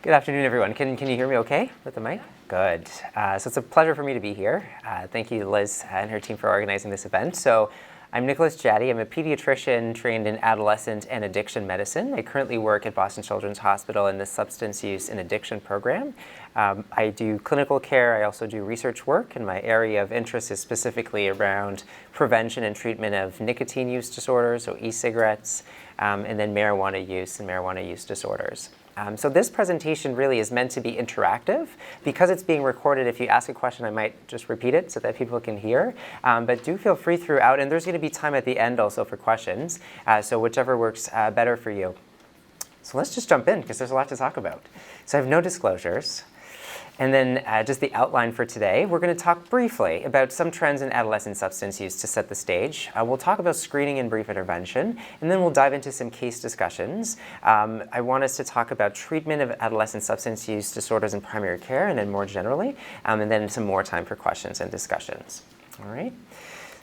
Good afternoon, everyone. Can you hear me okay with the mic? Good. So it's a pleasure for me to be here. Thank you, Liz and her team, for organizing this event. So I'm Nicholas Chadi. I'm a pediatrician trained in adolescent and addiction medicine. I currently work at Boston Children's Hospital in the substance use and addiction program. I do clinical care. I also do research work, and my area of interest is specifically around prevention and treatment of nicotine use disorders, so e-cigarettes, and then marijuana use and marijuana use disorders. So this presentation really is meant to be interactive. Because it's being recorded, if you ask a question, I might just repeat it so that people can hear. But do feel free throughout, and there's going to be time at the end also for questions, so whichever works better for you. So let's just jump in, because there's a lot to talk about. So I have no disclosures. And then just the outline for today, we're going to talk briefly about some trends in adolescent substance use to set the stage. We'll talk about screening and brief intervention, and then we'll dive into some case discussions. I want us to talk about treatment of adolescent substance use disorders in primary care, and then more generally, and then some more time for questions and discussions. All right?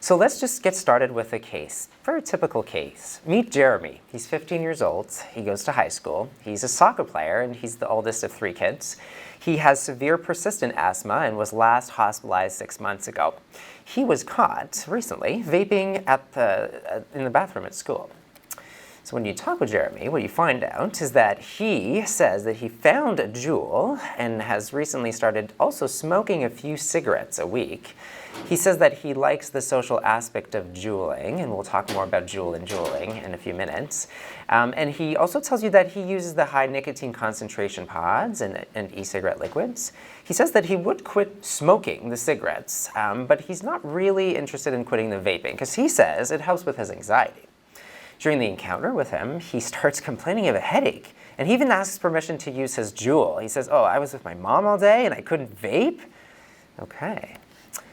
So let's just get started with a case. Very typical case. Meet Jeremy. He's 15 years old. He goes to high school. He's a soccer player, and he's the oldest of 3 kids. He has severe persistent asthma and was last hospitalized 6 months ago. He was caught recently vaping in the bathroom at school. So when you talk with Jeremy, what you find out is that he says that he found a Juul and has recently started also smoking a few cigarettes a week. He says that he likes the social aspect of JUULing, and we'll talk more about Juul and JUULing in a few minutes. And he also tells you that he uses the high nicotine concentration pods and e-cigarette liquids. He says that he would quit smoking the cigarettes, but he's not really interested in quitting the vaping, because he says it helps with his anxiety. During the encounter with him, he starts complaining of a headache, and he even asks permission to use his Juul. He says, "Oh, I was with my mom all day and I couldn't vape?" Okay.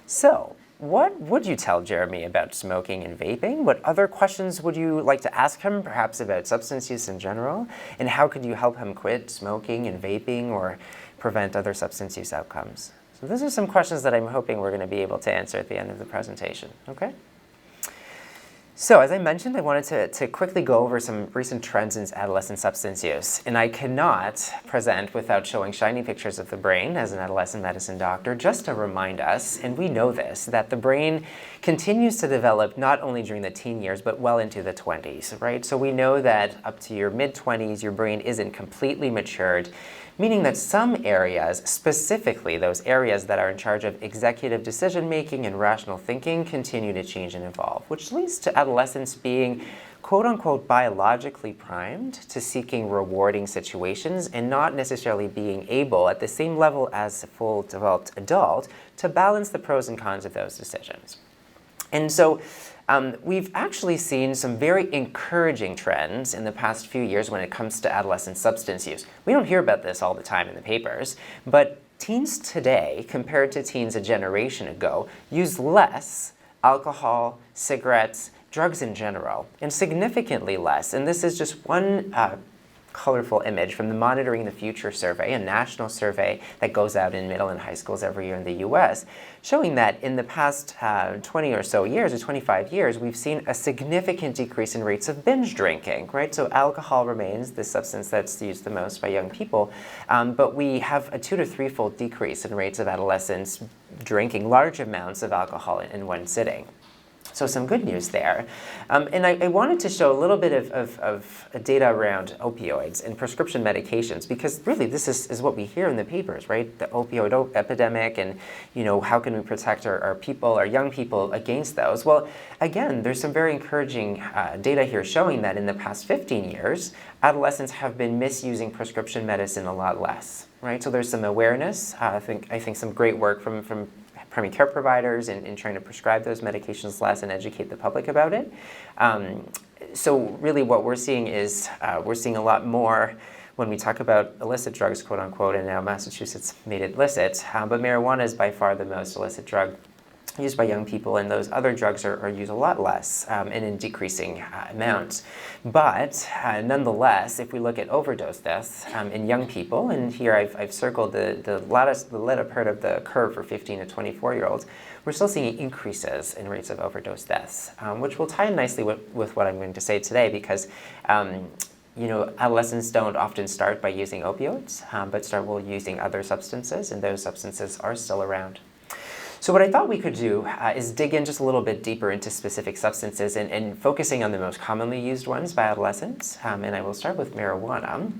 So, what would you tell Jeremy about smoking and vaping? What other questions would you like to ask him, perhaps about substance use in general? And how could you help him quit smoking and vaping or prevent other substance use outcomes? So those are some questions that I'm hoping we're going to be able to answer at the end of the presentation. Okay? So as I mentioned, I wanted to quickly go over some recent trends in adolescent substance use. And I cannot present without showing shiny pictures of the brain as an adolescent medicine doctor, just to remind us, and we know this, that the brain continues to develop not only during the teen years, but well into the 20s, right? So we know that up to your mid-20s, your brain isn't completely matured, meaning that some areas, specifically those areas that are in charge of executive decision-making and rational thinking, continue to change and evolve, which leads to adolescents being quote-unquote biologically primed to seeking rewarding situations and not necessarily being able, at the same level as a full developed adult, to balance the pros and cons of those decisions. And so we've actually seen some very encouraging trends in the past few years when it comes to adolescent substance use. We don't hear about this all the time in the papers, but teens today, compared to teens a generation ago, use less alcohol, cigarettes, drugs in general, and significantly less. And this is just one colorful image from the Monitoring the Future survey, a national survey that goes out in middle and high schools every year in the US, showing that in the past 20 or so years, or 25 years, we've seen a significant decrease in rates of binge drinking, right? So alcohol remains the substance that's used the most by young people, but we have a 2- to 3-fold decrease in rates of adolescents drinking large amounts of alcohol in one sitting. So some good news there. And I wanted to show a little bit of data around opioids and prescription medications, because really this is what we hear in the papers, right? The opioid epidemic, and how can we protect our people, our young people, against those? Well, again, there's some very encouraging data here showing that in the past 15 years, adolescents have been misusing prescription medicine a lot less, right? So there's some awareness. I think some great work from primary care providers in trying to prescribe those medications less and educate the public about it. So really what we're seeing is we're seeing a lot more when we talk about illicit drugs, quote unquote, and now Massachusetts made it licit, but marijuana is by far the most illicit drug used by young people, and those other drugs are used a lot less and in decreasing amounts. But nonetheless, if we look at overdose deaths in young people, and here I've circled the latter part of the curve for 15 to 24-year-olds, we're still seeing increases in rates of overdose deaths, which will tie in nicely with what I'm going to say today, because adolescents don't often start by using opioids, but start using other substances, and those substances are still around. So what I thought we could do is dig in just a little bit deeper into specific substances and focusing on the most commonly used ones by adolescents. And I will start with marijuana.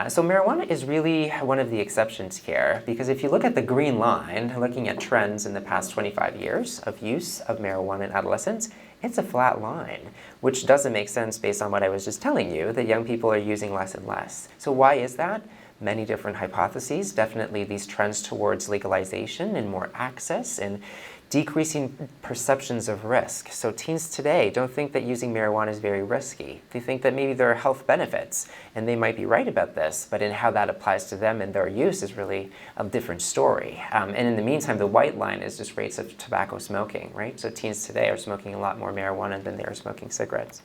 So marijuana is really one of the exceptions here, because if you look at the green line, looking at trends in the past 25 years of use of marijuana in adolescents, it's a flat line, which doesn't make sense based on what I was just telling you, that young people are using less and less. So why is that? Many different hypotheses. Definitely these trends towards legalization and more access and decreasing perceptions of risk. So teens today don't think that using marijuana is very risky. They think that maybe there are health benefits, and they might be right about this, but in how that applies to them and their use is really a different story. And in the meantime, the white line is just rates of tobacco smoking, right? So teens today are smoking a lot more marijuana than they are smoking cigarettes.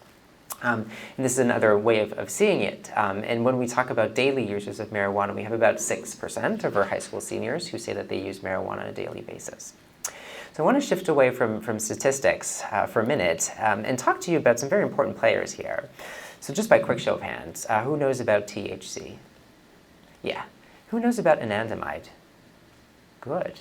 And this is another way of seeing it. And when we talk about daily users of marijuana, we have about 6% of our high school seniors who say that they use marijuana on a daily basis. So I want to shift away from statistics for a minute and talk to you about some very important players here. So just by quick show of hands, who knows about THC? Yeah. Who knows about anandamide? Good.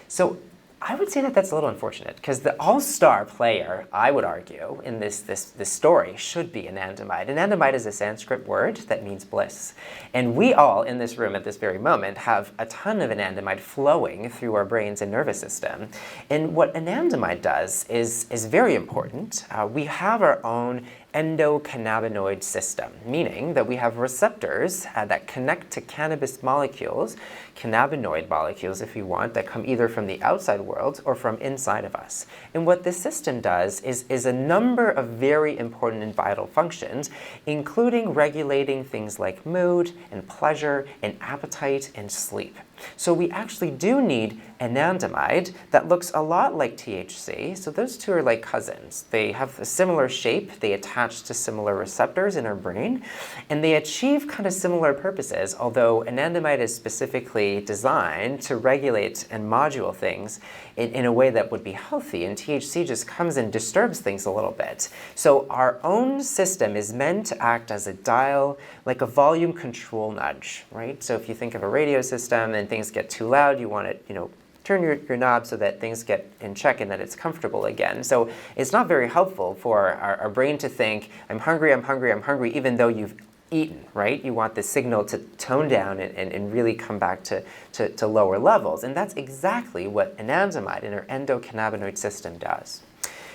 So I would say that that's a little unfortunate, because the all-star player, I would argue, in this story should be anandamide. Anandamide is a Sanskrit word that means bliss. And we all in this room at this very moment have a ton of anandamide flowing through our brains and nervous system. And what anandamide does is very important. We have our own endocannabinoid system, meaning that we have receptors that connect to cannabis molecules, cannabinoid molecules if you want, that come either from the outside world or from inside of us. And what this system does is a number of very important and vital functions, including regulating things like mood and pleasure and appetite and sleep. So we actually do need anandamide that looks a lot like THC. So those two are like cousins. They have a similar shape, they attach to similar receptors in our brain, and they achieve kind of similar purposes, although anandamide is specifically designed to regulate and modulate things in a way that would be healthy, and THC just comes and disturbs things a little bit. So our own system is meant to act as a dial, like a volume control nudge, right? So if you think of a radio system and things get too loud, you want to, turn your knob so that things get in check and that it's comfortable again. So it's not very helpful for our brain to think, I'm hungry, I'm hungry, I'm hungry, even though you've eaten, right? You want the signal to tone down and really come back to lower levels. And that's exactly what anandamide in our endocannabinoid system does.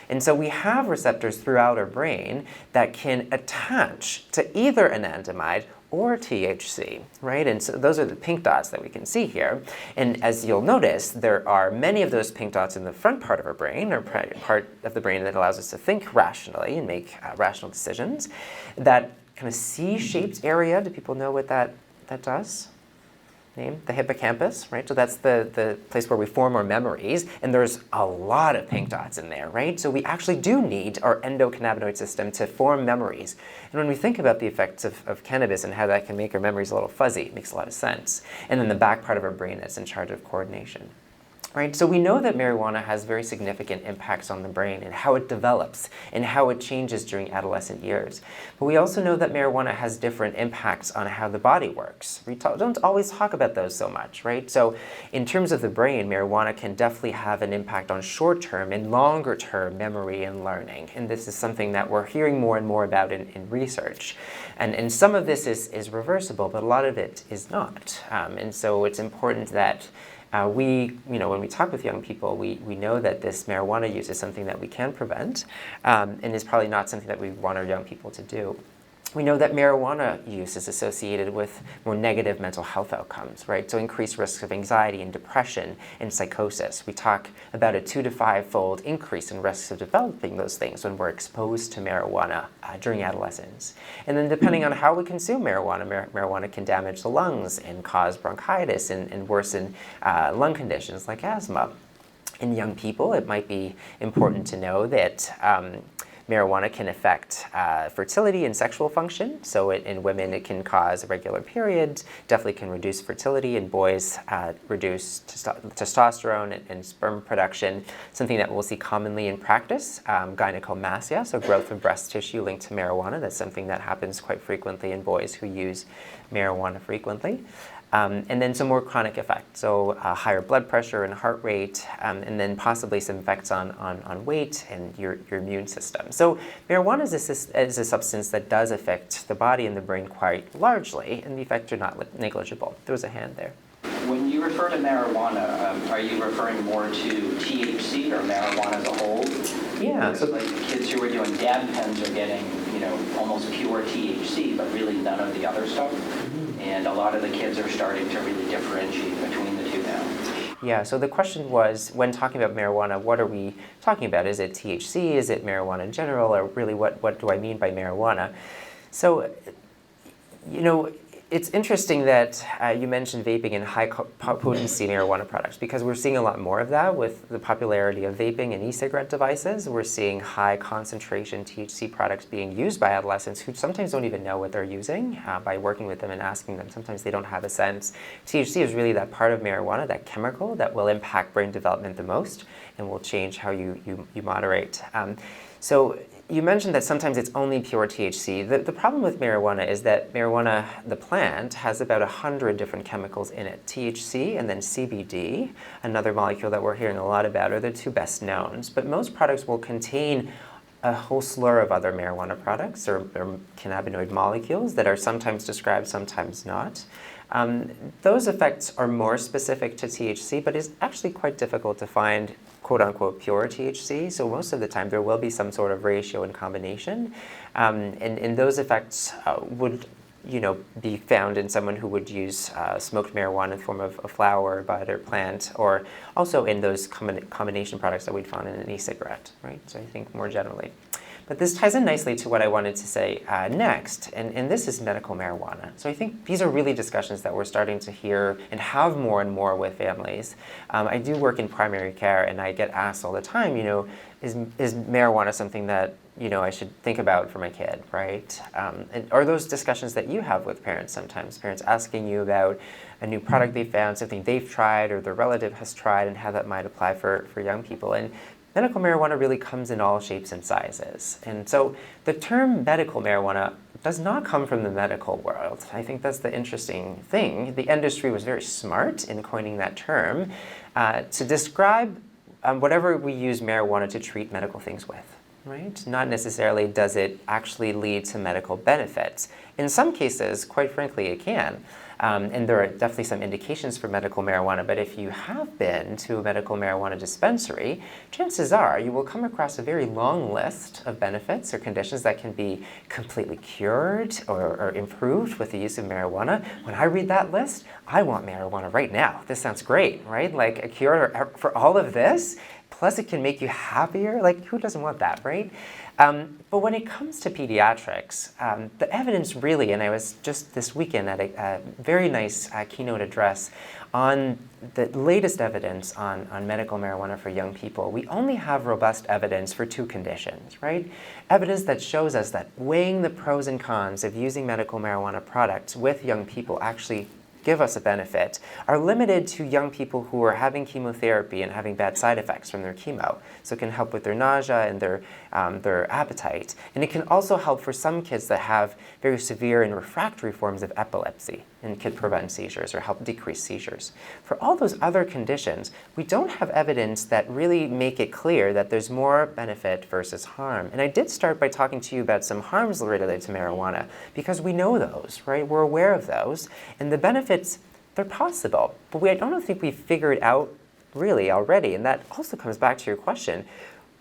And so we have receptors throughout our brain that can attach to either anandamide or THC, right? And so those are the pink dots that we can see here. And as you'll notice, there are many of those pink dots in the front part of our brain, or part of the brain that allows us to think rationally and make rational decisions. That kind of C-shaped area, do people know what that does? Name? The hippocampus, right? So that's the place where we form our memories, and there's a lot of pink dots in there, right? So we actually do need our endocannabinoid system to form memories. And when we think about the effects of cannabis and how that can make our memories a little fuzzy, it makes a lot of sense. And then the back part of our brain that's in charge of coordination. Right? So we know that marijuana has very significant impacts on the brain and how it develops and how it changes during adolescent years. But we also know that marijuana has different impacts on how the body works. We don't always talk about those so much, right? So in terms of the brain, marijuana can definitely have an impact on short-term and longer-term memory and learning. And this is something that we're hearing more and more about in research. And some of this is reversible, but a lot of it is not. And so it's important that when we talk with young people, we know that this marijuana use is something that we can prevent, and is probably not something that we want our young people to do. We know that marijuana use is associated with more negative mental health outcomes, right? So increased risks of anxiety and depression and psychosis. We talk about a 2 to 5-fold increase in risks of developing those things when we're exposed to marijuana during adolescence. And then depending on how we consume marijuana, marijuana can damage the lungs and cause bronchitis and worsen lung conditions like asthma. In young people, it might be important to know that marijuana can affect fertility and sexual function. So in women, it can cause irregular periods, definitely can reduce fertility. In boys, reduce testosterone and sperm production, something that we'll see commonly in practice. Gynecomastia, so growth of breast tissue linked to marijuana. That's something that happens quite frequently in boys who use marijuana frequently. And then some more chronic effects, so higher blood pressure and heart rate, and then possibly some effects on weight and your immune system. So marijuana is a substance that does affect the body and the brain quite largely, and the effects are not negligible. There was a hand there. When you refer to marijuana, are you referring more to THC or marijuana as a whole? Yeah. So like kids who are doing dab pens are getting, almost pure THC, but really none of the other stuff. And a lot of the kids are starting to really differentiate between the two now. Yeah, so the question was, when talking about marijuana, what are we talking about? Is it THC? Is it marijuana in general? Or really, what do I mean by marijuana? So, it's interesting that you mentioned vaping and high-potency marijuana products, because we're seeing a lot more of that with the popularity of vaping and e-cigarette devices. We're seeing high-concentration THC products being used by adolescents who sometimes don't even know what they're using. By working with them and asking them, sometimes they don't have a sense. THC is really that part of marijuana, that chemical, that will impact brain development the most and will change how you moderate. So you mentioned that sometimes it's only pure THC. The problem with marijuana is that marijuana, the plant, has about 100 different chemicals in it. THC and then CBD, another molecule that we're hearing a lot about, are the two best knowns. But most products will contain a whole slur of other marijuana products or cannabinoid molecules that are sometimes described, sometimes not. Those effects are more specific to THC, but it's actually quite difficult to find quote-unquote pure THC, so most of the time there will be some sort of ratio and combination, and those effects would be found in someone who would use smoked marijuana in the form of a flower, bud, or plant, or also in those combination products that we'd find in an e-cigarette, right? So I think more generally. But this ties in nicely to what I wanted to say next, and this is medical marijuana. So I think these are really discussions that we're starting to hear and have more and more with families. I do work in primary care, and I get asked all the time, is marijuana something that I should think about for my kid, right? And are those discussions that you have with parents sometimes? Parents asking you about a new product they found, something they've tried or their relative has tried, and how that might apply for young people. And medical marijuana really comes in all shapes and sizes. And so the term medical marijuana does not come from the medical world. I think that's the interesting thing. The industry was very smart in coining that term to describe whatever we use marijuana to treat medical things with, right? Not necessarily does it actually lead to medical benefits. In some cases, quite frankly, it can. And there are definitely some indications for medical marijuana, but if you have been to a medical marijuana dispensary, chances are you will come across a very long list of benefits or conditions that can be completely cured or improved with the use of marijuana. When I read that list, I want marijuana right now. This sounds great, right? Like a cure for all of this, plus it can make you happier. Like, who doesn't want that, right? But when it comes to pediatrics, the evidence really, and I was just this weekend at a very nice keynote address on the latest evidence on medical marijuana for young people. We only have robust evidence for two conditions, right? Evidence that shows us that weighing the pros and cons of using medical marijuana products with young people actually give us a benefit are limited to young people who are having chemotherapy and having bad side effects from their chemo. So it can help with their nausea and their appetite. And it can also help for some kids that have very severe and refractory forms of epilepsy and can prevent seizures or help decrease seizures. For all those other conditions, we don't have evidence that really make it clear that there's more benefit versus harm. And I did start by talking to you about some harms related to marijuana because we know those, right? We're aware of those. And the benefits, they're possible. But I don't think we've figured out really already. And that also comes back to your question.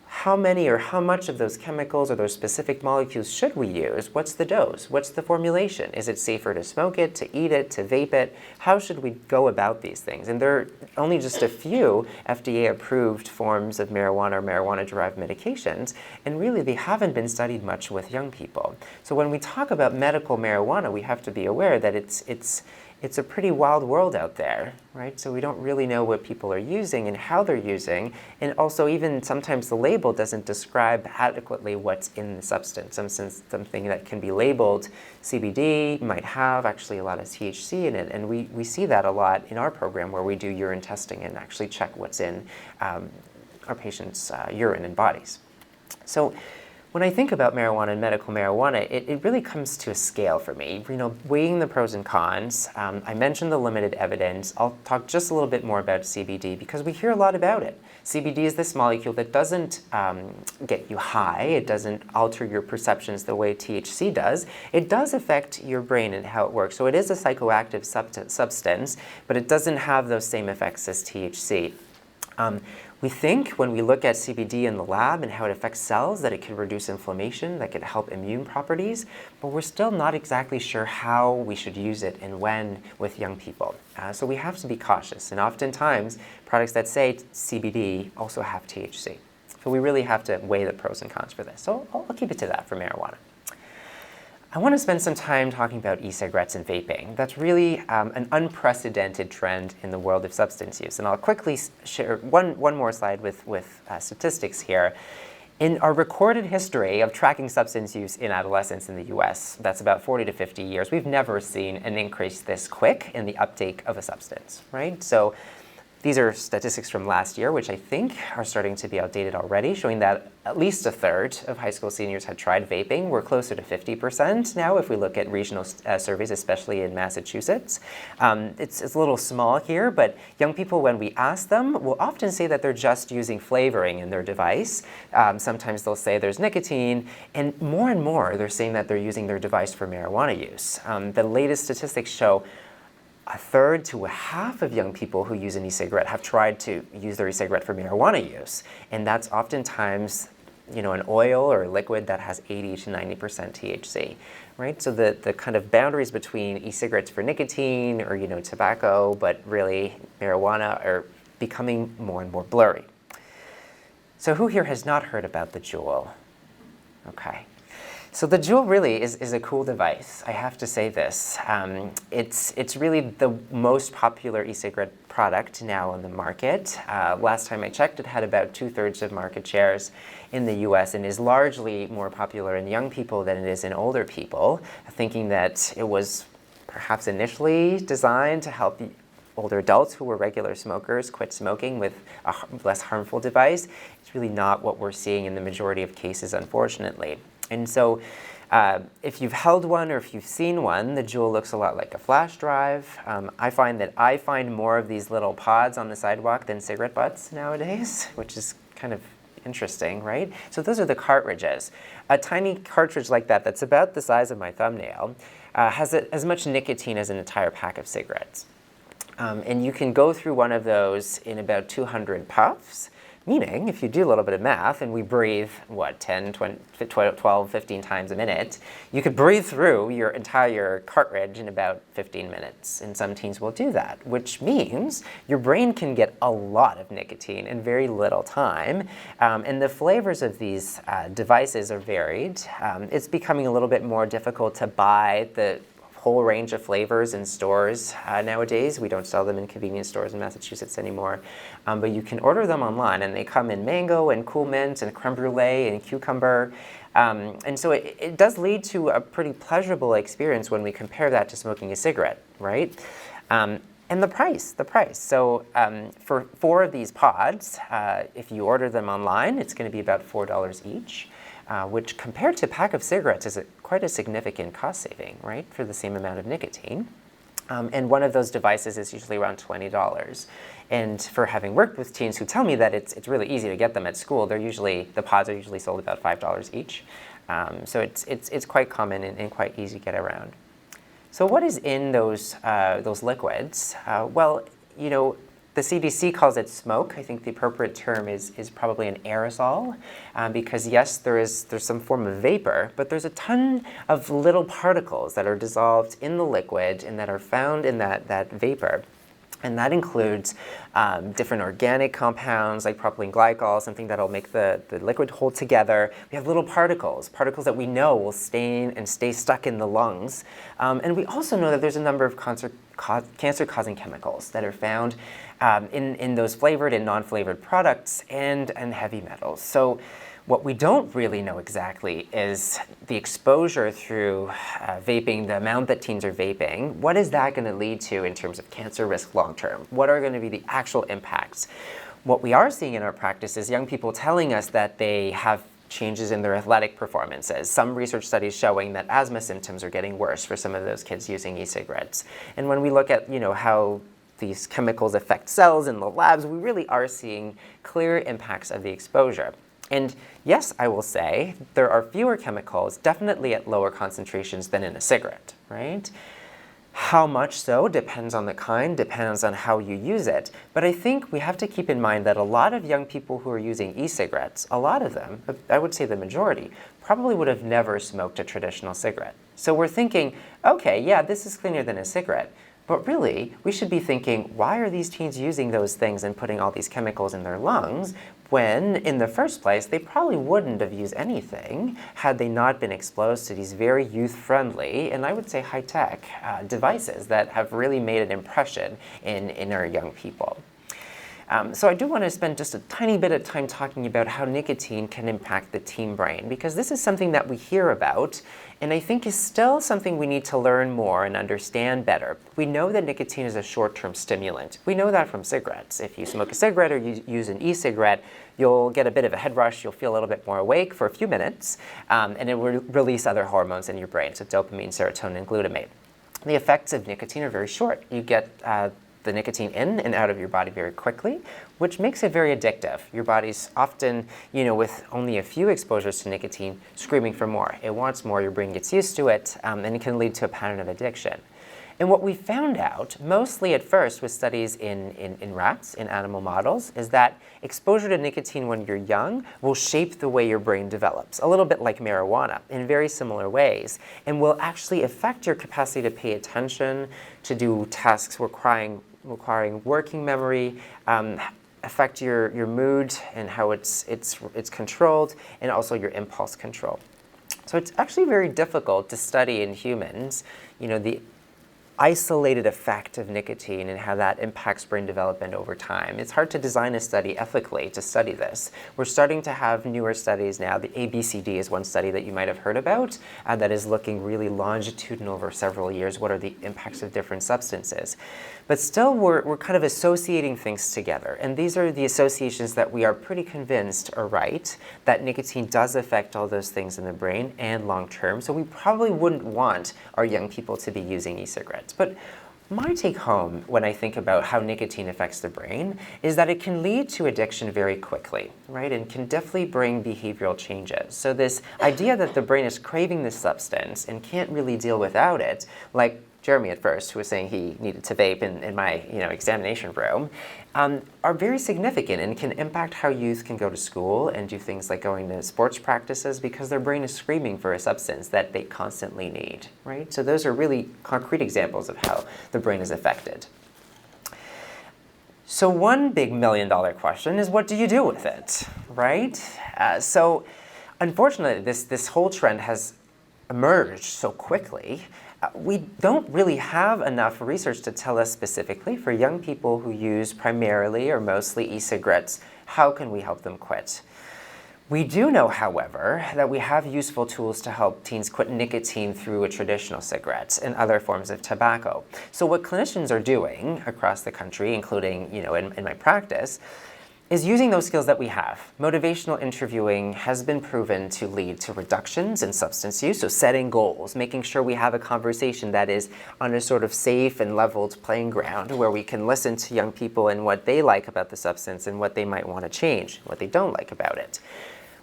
How many or how much of those chemicals or those specific molecules should we use? What's the dose? What's the formulation? Is it safer to smoke it, to eat it, to vape it? How should we go about these things? And there are only just a few FDA-approved forms of marijuana or marijuana-derived medications, and really they haven't been studied much with young people. So when we talk about medical marijuana, we have to be aware that it's it's a pretty wild world out there, right? So we don't really know what people are using and how they're using, and also even sometimes the label doesn't describe adequately what's in the substance. Something that can be labeled CBD might have actually a lot of THC in it, and we see that a lot in our program where we do urine testing and actually check what's in our patients' urine and bodies. So when I think about marijuana and medical marijuana, it really comes to a scale for me. Weighing the pros and cons. I mentioned the limited evidence. I'll talk just a little bit more about CBD because we hear a lot about it. CBD is this molecule that doesn't get you high. It doesn't alter your perceptions the way THC does. It does affect your brain and how it works. So it is a psychoactive substance, but it doesn't have those same effects as THC. We think when we look at CBD in the lab and how it affects cells that it can reduce inflammation, that could help immune properties, but we're still not exactly sure how we should use it and when with young people. So we have to be cautious, and oftentimes products that say CBD also have THC. So we really have to weigh the pros and cons for this. So I'll keep it to that for marijuana. I want to spend some time talking about e-cigarettes and vaping. That's really an unprecedented trend in the world of substance use. And I'll quickly share one more slide with statistics here. In our recorded history of tracking substance use in adolescents in the US, that's about 40 to 50 years, we've never seen an increase this quick in the uptake of a substance, right? So these are statistics from last year, which I think are starting to be outdated already, showing that at least a third of high school seniors had tried vaping. We're closer to 50% now if we look at regional surveys, especially in Massachusetts. It's a little small here, but young people, when we ask them, will often say that they're just using flavoring in their device. Sometimes they'll say there's nicotine, and more they're saying that they're using their device for marijuana use. The latest statistics show a third to a half of young people who use an e-cigarette have tried to use their e-cigarette for marijuana use. And that's oftentimes, an oil or a liquid that has 80 to 90% THC, right? So the kind of boundaries between e-cigarettes for nicotine or, tobacco, but really marijuana are becoming more and more blurry. So who here has not heard about the Juul? Okay. So the Juul really is a cool device. I have to say this. It's really the most popular e-cigarette product now on the market. Last time I checked, it had about 2/3 of market shares in the US and is largely more popular in young people than it is in older people, thinking that it was perhaps initially designed to help older adults who were regular smokers quit smoking with a less harmful device. It's really not what we're seeing in the majority of cases, unfortunately. And so if you've held one or if you've seen one, the Juul looks a lot like a flash drive. I find more of these little pods on the sidewalk than cigarette butts nowadays, which is kind of interesting, right? So those are the cartridges. A tiny cartridge like that that's about the size of my thumbnail has as much nicotine as an entire pack of cigarettes. And you can go through one of those in about 200 puffs. Meaning, if you do a little bit of math and we breathe, 10, 20, 12, 15 times a minute, you could breathe through your entire cartridge in about 15 minutes. And some teens will do that, which means your brain can get a lot of nicotine in very little time. And the flavors of these devices are varied. It's becoming a little bit more difficult to buy the whole range of flavors in stores nowadays. We don't sell them in convenience stores in Massachusetts anymore, but you can order them online, and they come in mango and cool mint and creme brulee and cucumber. And so it does lead to a pretty pleasurable experience when we compare that to smoking a cigarette, right? And the price. So for 4 of these pods, if you order them online, it's going to be about $4 each. Which compared to a pack of cigarettes is quite a significant cost saving, right, for the same amount of nicotine. And one of those devices is usually around $20. And for having worked with teens who tell me that it's really easy to get them at school, the pods are usually sold about $5 each. So it's quite common and quite easy to get around. So what is in those liquids? Well, the CDC calls it smoke. I think the appropriate term is probably an aerosol, because yes, there's some form of vapor, but there's a ton of little particles that are dissolved in the liquid and that are found in that vapor. And that includes different organic compounds like propylene glycol, something that'll make the liquid hold together. We have little particles that we know will stain and stay stuck in the lungs. And we also know that there's a number of cancer-causing chemicals that are found in those flavored and non-flavored products and heavy metals. So what we don't really know exactly is the exposure through vaping, the amount that teens are vaping. What is that going to lead to in terms of cancer risk long term? What are going to be the actual impacts? What we are seeing in our practice is young people telling us that they have changes in their athletic performances. Some research studies showing that asthma symptoms are getting worse for some of those kids using e-cigarettes. And when we look at how these chemicals affect cells in the labs, we really are seeing clear impacts of the exposure. And yes, I will say, there are fewer chemicals, definitely at lower concentrations than in a cigarette, right? How much so depends on the kind, depends on how you use it. But I think we have to keep in mind that a lot of young people who are using e-cigarettes, a lot of them, I would say the majority, probably would have never smoked a traditional cigarette. So we're thinking, okay, yeah, this is cleaner than a cigarette. But really, we should be thinking, why are these teens using those things and putting all these chemicals in their lungs when, in the first place, they probably wouldn't have used anything had they not been exposed to these very youth-friendly, and I would say high-tech, devices that have really made an impression in our young people. So I do want to spend just a tiny bit of time talking about how nicotine can impact the teen brain, because this is something that we hear about, and I think is still something we need to learn more and understand better. We know that nicotine is a short-term stimulant. We know that from cigarettes. If you smoke a cigarette or you use an e-cigarette, you'll get a bit of a head rush, you'll feel a little bit more awake for a few minutes, and it will release other hormones in your brain, so dopamine, serotonin, and glutamate. The effects of nicotine are very short. You get the nicotine in and out of your body very quickly, which makes it very addictive. Your body's often, with only a few exposures to nicotine, screaming for more. It wants more, your brain gets used to it, and it can lead to a pattern of addiction. And what we found out, mostly at first with studies in rats, in animal models, is that exposure to nicotine when you're young will shape the way your brain develops, a little bit like marijuana, in very similar ways, and will actually affect your capacity to pay attention, to do tasks requiring working memory, affect your mood and how it's controlled, and also your impulse control. So it's actually very difficult to study in humans, the isolated effect of nicotine and how that impacts brain development over time. It's hard to design a study ethically to study this. We're starting to have newer studies now. The ABCD is one study that you might have heard about that is looking really longitudinal over several years. What are the impacts of different substances? But still, we're kind of associating things together. And these are the associations that we are pretty convinced are right, that nicotine does affect all those things in the brain and long term. So we probably wouldn't want our young people to be using e-cigarettes. But my take home when I think about how nicotine affects the brain is that it can lead to addiction very quickly, right? And can definitely bring behavioral changes. So this idea that the brain is craving this substance and can't really deal without it, like Jeremy at first, who was saying he needed to vape in my examination room, are very significant and can impact how youth can go to school and do things like going to sports practices because their brain is screaming for a substance that they constantly need, right? So those are really concrete examples of how the brain is affected. So one big million-dollar question is, what do you do with it, right? So unfortunately, this whole trend has emerged so quickly. We don't really have enough research to tell us specifically for young people who use primarily or mostly e-cigarettes, how can we help them quit? We do know, however, that we have useful tools to help teens quit nicotine through traditional cigarettes and other forms of tobacco. So what clinicians are doing across the country, including in my practice, is using those skills that we have. Motivational interviewing has been proven to lead to reductions in substance use, so setting goals, making sure we have a conversation that is on a sort of safe and leveled playing ground where we can listen to young people and what they like about the substance and what they might want to change, what they don't like about it.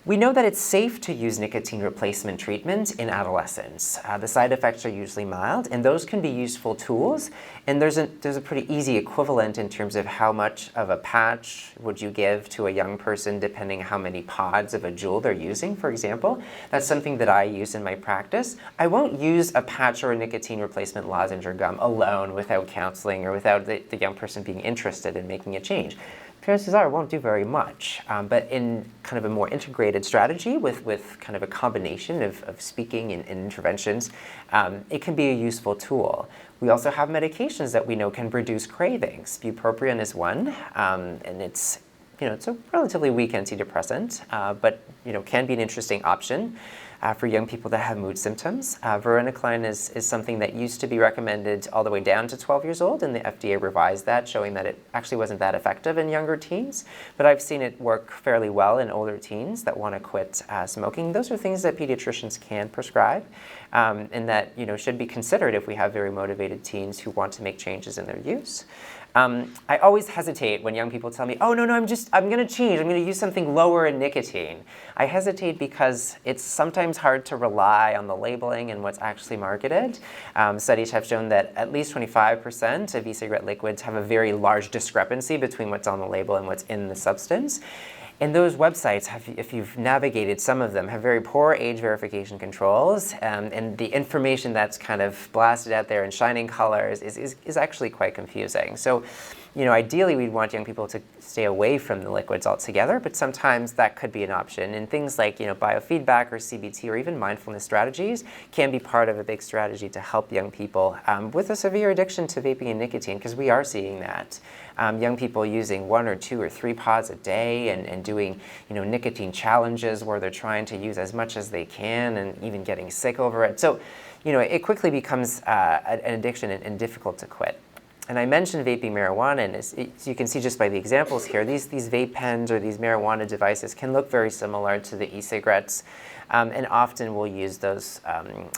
We know that it's safe to use nicotine replacement treatment in adolescents. The side effects are usually mild, and those can be useful tools. And there's a pretty easy equivalent in terms of how much of a patch would you give to a young person depending how many pods of a Juul they're using, for example. That's something that I use in my practice. I won't use a patch or a nicotine replacement lozenge or gum alone without counseling or without the young person being interested in making a change. Chances are it won't do very much, but in kind of a more integrated strategy with kind of a combination of speaking and interventions, it can be a useful tool. We also have medications that we know can reduce cravings. Bupropion is one, and it's a relatively weak antidepressant, but can be an interesting option for young people that have mood symptoms. Varenicline is something that used to be recommended all the way down to 12 years old, and the FDA revised that, showing that it actually wasn't that effective in younger teens. But I've seen it work fairly well in older teens that want to quit smoking. Those are things that pediatricians can prescribe, and that should be considered if we have very motivated teens who want to make changes in their use. I always hesitate when young people tell me, oh, no, I'm going to change. I'm going to use something lower in nicotine. I hesitate because it's sometimes hard to rely on the labeling and what's actually marketed. Studies have shown that at least 25% of e-cigarette liquids have a very large discrepancy between what's on the label and what's in the substance. And those websites, if you've navigated some of them, have very poor age verification controls, and the information that's kind of blasted out there in shining colors is actually quite confusing. So, ideally we'd want young people to stay away from the liquids altogether, but sometimes that could be an option. And things like biofeedback or CBT or even mindfulness strategies can be part of a big strategy to help young people with a severe addiction to vaping and nicotine, because we are seeing that. Young people using 1 or 2 or 3 pods a day and doing nicotine challenges where they're trying to use as much as they can and even getting sick over it. So it quickly becomes an addiction and difficult to quit. And I mentioned vaping marijuana, and as you can see just by the examples here, these vape pens or these marijuana devices can look very similar to the e-cigarettes, and often we'll use those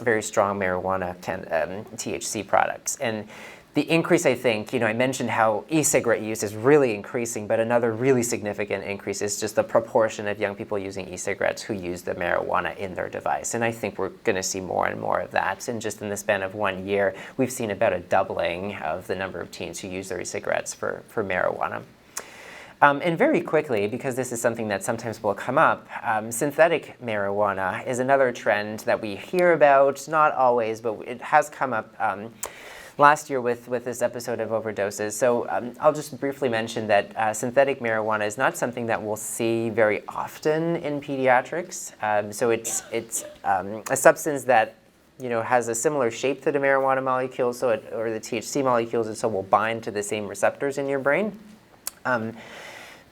very strong marijuana THC products. And the increase, I think, I mentioned how e-cigarette use is really increasing, but another really significant increase is just the proportion of young people using e-cigarettes who use the marijuana in their device. And I think we're going to see more and more of that. And just in the span of 1 year, we've seen about a doubling of the number of teens who use their e-cigarettes for marijuana. And very quickly, because this is something that sometimes will come up, synthetic marijuana is another trend that we hear about, not always, but it has come up last year with this episode of overdoses. So I'll just briefly mention that synthetic marijuana is not something that we'll see very often in pediatrics. So it's a substance that has a similar shape to the marijuana molecules, or the THC molecules, and so will bind to the same receptors in your brain.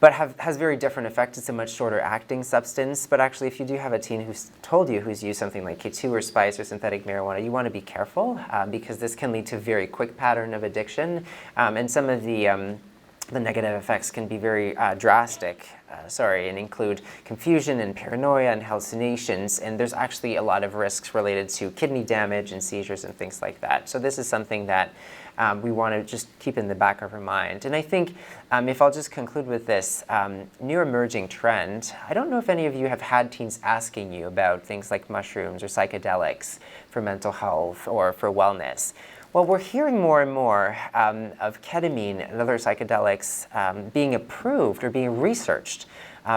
But has very different effects. It's a much shorter acting substance. But actually, if you do have a teen who's used something like K2 or Spice or synthetic marijuana, you want to be careful because this can lead to a very quick pattern of addiction. And some of the negative effects can be very drastic, and include confusion and paranoia and hallucinations. And there's actually a lot of risks related to kidney damage and seizures and things like that. So this is something that we want to just keep in the back of our mind. And I think if I'll just conclude with this new emerging trend, I don't know if any of you have had teens asking you about things like mushrooms or psychedelics for mental health or for wellness. Well, we're hearing more and more of ketamine and other psychedelics being approved or being researched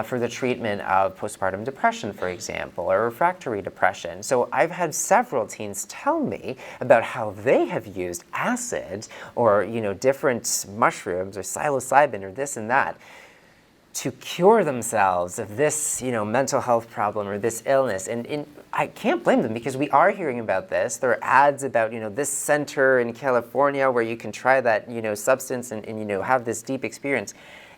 for the treatment of postpartum depression, for example, or refractory depression. So I've had several teens tell me about how they have used acid or different mushrooms or psilocybin or this and that to cure themselves of this mental health problem or this illness. And I can't blame them, because we are hearing about this. There are ads about this center in California where you can try that substance and have this deep experience.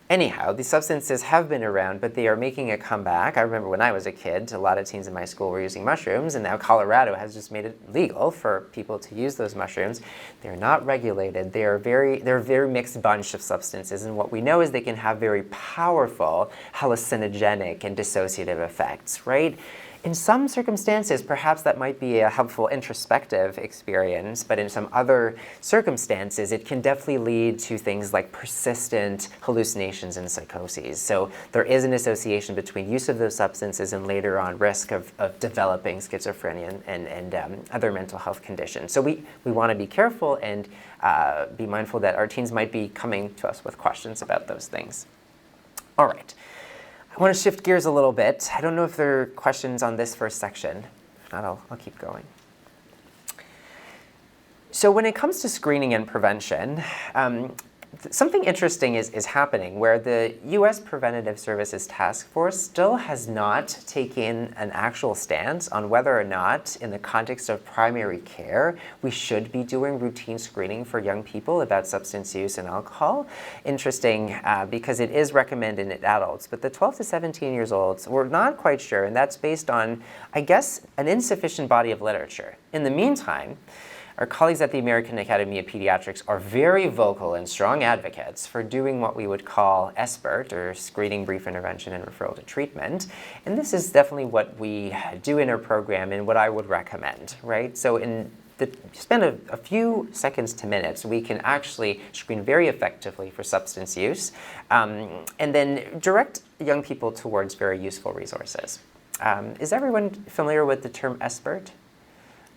Anyhow, these substances have been around, but they are making a comeback. I remember when I was a kid, a lot of teens in my school were using mushrooms, and now Colorado has just made it legal for people to use those mushrooms. They're not regulated. They're a very mixed bunch of substances, and what we know is they can have very powerful hallucinogenic and dissociative effects, right? In some circumstances, perhaps that might be a helpful introspective experience, but in some other circumstances, it can definitely lead to things like persistent hallucinations and psychoses. So there is an association between use of those substances and later on risk of developing schizophrenia and other mental health conditions. So we want to be careful and be mindful that our teens might be coming to us with questions about those things. All right. I want to shift gears a little bit. I don't know if there are questions on this first section. If not, I'll keep going. So when it comes to screening and prevention, something interesting is happening where the U.S. Preventative Services Task Force still has not taken an actual stance on whether or not, in the context of primary care, we should be doing routine screening for young people about substance use and alcohol. Interesting, because it is recommended in adults, but the 12 to 17 years olds, we're not quite sure, and that's based on, I guess, an insufficient body of literature. In the meantime, our colleagues at the American Academy of Pediatrics are very vocal and strong advocates for doing what we would call SBIRT, or Screening, Brief Intervention, and Referral to Treatment. And this is definitely what we do in our program and what I would recommend, right? So spend a few seconds to minutes, we can actually screen very effectively for substance use, and then direct young people towards very useful resources. Is everyone familiar with the term SBIRT?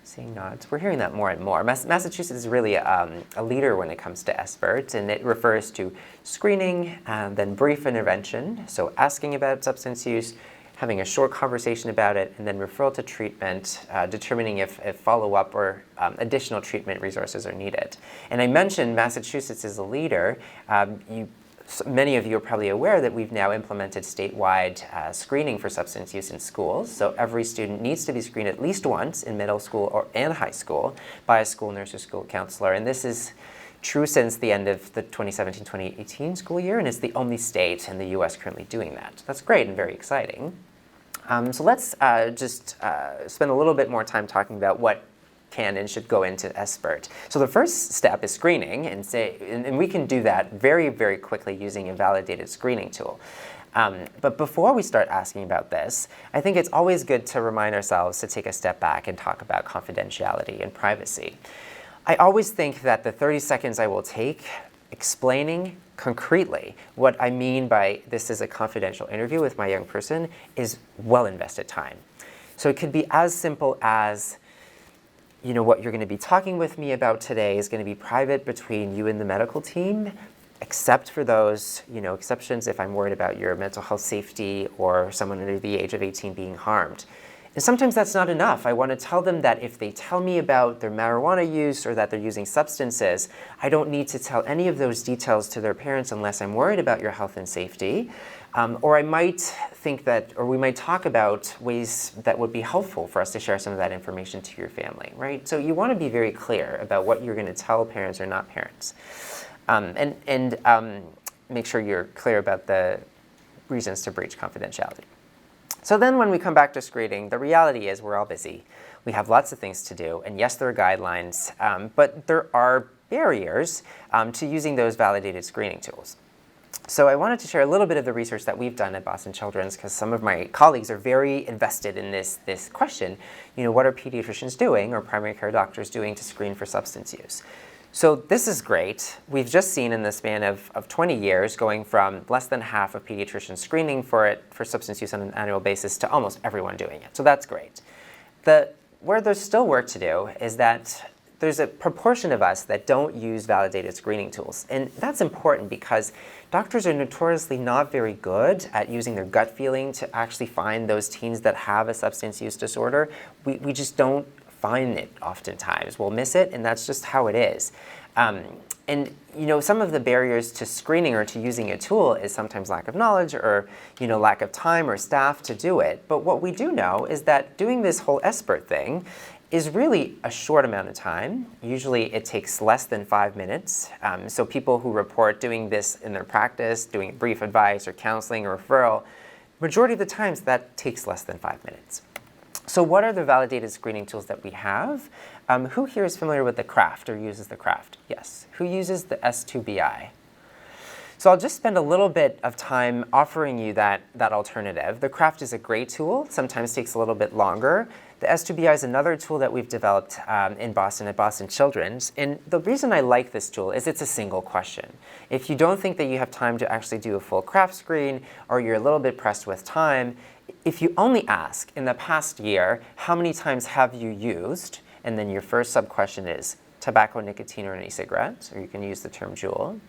Seeing nods. We're hearing that more and more. Massachusetts is really a leader when it comes to SBIRT, and it refers to screening, then brief intervention, so asking about substance use, having a short conversation about it, and then referral to treatment, determining if follow-up or additional treatment resources are needed. And I mentioned Massachusetts is a leader. Many of you are probably aware that we've now implemented statewide screening for substance use in schools. So every student needs to be screened at least once in middle school and high school by a school nurse or school counselor. And this is true since the end of the 2017-2018 school year, and it's the only state in the U.S. currently doing that. That's great and very exciting. So let's just spend a little bit more time talking about what can and should go into SBIRT. So the first step is screening, and we can do that very, very quickly using a validated screening tool. But before we start asking about this, I think it's always good to remind ourselves to take a step back and talk about confidentiality and privacy. I always think that the 30 seconds I will take explaining concretely what I mean by this is a confidential interview with my young person is well invested time. So it could be as simple as, what you're going to be talking with me about today is going to be private between you and the medical team, except for those, exceptions if I'm worried about your mental health safety or someone under the age of 18 being harmed. And sometimes that's not enough. I want to tell them that if they tell me about their marijuana use or that they're using substances, I don't need to tell any of those details to their parents unless I'm worried about your health and safety. Or I might think that, or we might talk about ways that would be helpful for us to share some of that information to your family, right? So you want to be very clear about what you're going to tell parents or not parents. And make sure you're clear about the reasons to breach confidentiality. So then when we come back to screening, the reality is we're all busy. We have lots of things to do, and yes, there are guidelines, but there are barriers to using those validated screening tools. So I wanted to share a little bit of the research that we've done at Boston Children's, because some of my colleagues are very invested in this question. What are pediatricians doing or primary care doctors doing to screen for substance use? So this is great. We've just seen in the span of 20 years going from less than half of pediatricians screening for substance use on an annual basis to almost everyone doing it. So that's great. Where there's still work to do is that there's a proportion of us that don't use validated screening tools. And that's important because doctors are notoriously not very good at using their gut feeling to actually find those teens that have a substance use disorder. We just don't find it oftentimes. We'll miss it, and that's just how it is. And some of the barriers to screening or to using a tool is sometimes lack of knowledge or lack of time or staff to do it. But what we do know is that doing this whole SBIRT thing is really a short amount of time. Usually it takes less than 5 minutes. So people who report doing this in their practice, doing brief advice or counseling or referral, majority of the times that takes less than 5 minutes. So what are the validated screening tools that we have? Who here is familiar with the CRAFFT or uses the CRAFFT? Yes. Who uses the S2BI? So I'll just spend a little bit of time offering you that alternative. The CRAFFT is a great tool, sometimes takes a little bit longer. The S2BI is another tool that we've developed in Boston at Boston Children's. And the reason I like this tool is it's a single question. If you don't think that you have time to actually do a full CRAFFT screen, or you're a little bit pressed with time, if you only ask, in the past year, how many times have you used, and then your first sub-question is tobacco, nicotine, or an e-cigarette, or you can use the term Juul,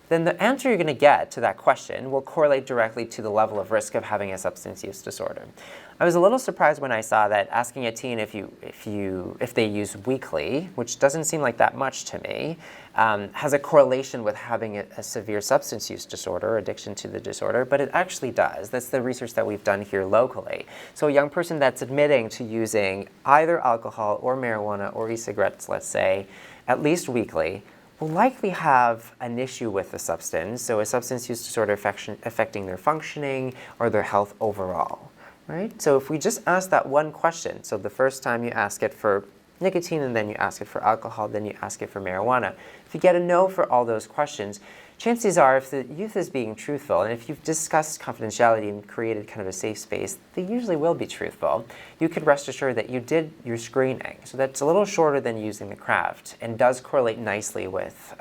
then the answer you're going to get to that question will correlate directly to the level of risk of having a substance use disorder. I was a little surprised when I saw that asking a teen if they use weekly, which doesn't seem like that much to me, has a correlation with having a severe substance use disorder, addiction to the disorder, but it actually does. That's the research that we've done here locally. So a young person that's admitting to using either alcohol or marijuana or e-cigarettes, let's say, at least weekly, will likely have an issue with the substance, so a substance use disorder affecting their functioning or their health overall, right? So if we just ask that one question, so the first time you ask it for nicotine, and then you ask it for alcohol, then you ask it for marijuana, if you get a no for all those questions, chances are, if the youth is being truthful, and if you've discussed confidentiality and created kind of a safe space, they usually will be truthful. You could rest assured that you did your screening. So that's a little shorter than using the CRAFFT and does correlate nicely with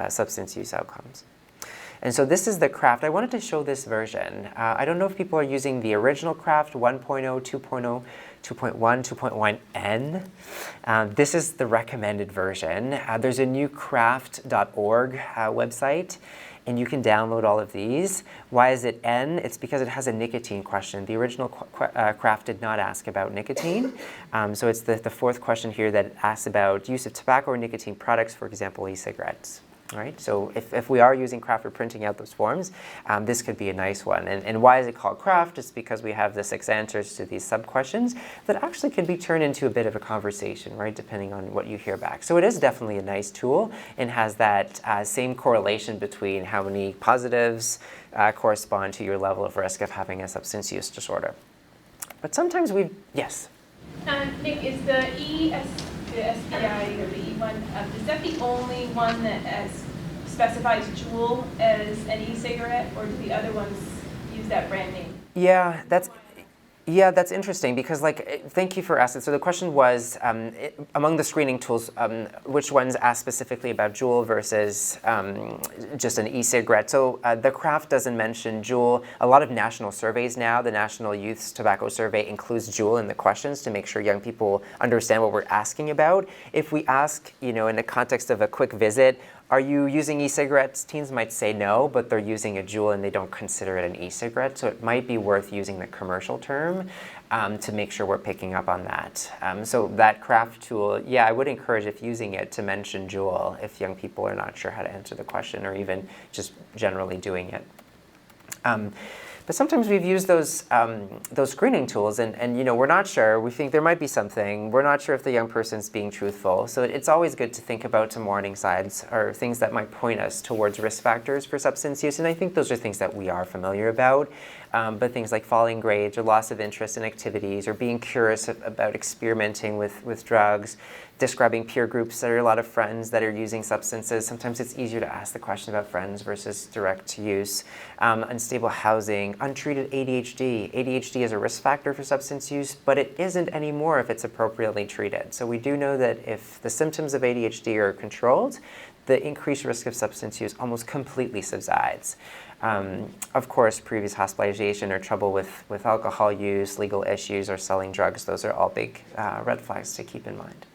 substance use outcomes. And so this is the CRAFFT. I wanted to show this version. I don't know if people are using the original CRAFFT 1.0, 2.0, 2.1, 2.1N. This is the recommended version. There's a new CRAFFT.org website, and you can download all of these. Why is it N? It's because it has a nicotine question. The original CRAFFT did not ask about nicotine. So it's the fourth question here that asks about use of tobacco or nicotine products, for example, e-cigarettes. Right? So if we are using CRAFFT for printing out those forms, this could be a nice one. And why is it called CRAFFT? It's because we have the 6 answers to these sub-questions that actually can be turned into a bit of a conversation, right, depending on what you hear back. So it is definitely a nice tool and has that same correlation between how many positives correspond to your level of risk of having a substance use disorder. But sometimes yes? Nick, is the SBI or the E1, is that the only one that specifies Juul as an e-cigarette, or do the other ones use that brand name? Yeah, that's interesting because, thank you for asking. So the question was, among the screening tools, which ones ask specifically about Juul versus just an e-cigarette? So the CRAFFT doesn't mention Juul. A lot of national surveys now, the National Youth Tobacco Survey includes Juul in the questions to make sure young people understand what we're asking about. If we ask, in the context of a quick visit, are you using e-cigarettes? Teens might say no, but they're using a Juul and they don't consider it an e-cigarette. So it might be worth using the commercial term to make sure we're picking up on that. So that CRAFFT tool, yeah, I would encourage, if using it, to mention Juul if young people are not sure how to answer the question, or even just generally doing it. But sometimes we've used those screening tools and we're not sure. We think there might be something. We're not sure if the young person's being truthful. So it's always good to think about some warning signs or things that might point us towards risk factors for substance use. And I think those are things that we are familiar about. But things like falling grades or loss of interest in activities or being curious about experimenting with drugs, describing peer groups. There are a lot of friends that are using substances. Sometimes it's easier to ask the question about friends versus direct use. Unstable housing, untreated ADHD. ADHD is a risk factor for substance use, but it isn't anymore if it's appropriately treated. So we do know that if the symptoms of ADHD are controlled, the increased risk of substance use almost completely subsides. Of course, previous hospitalization or trouble with alcohol use, legal issues, or selling drugs, those are all big red flags to keep in mind.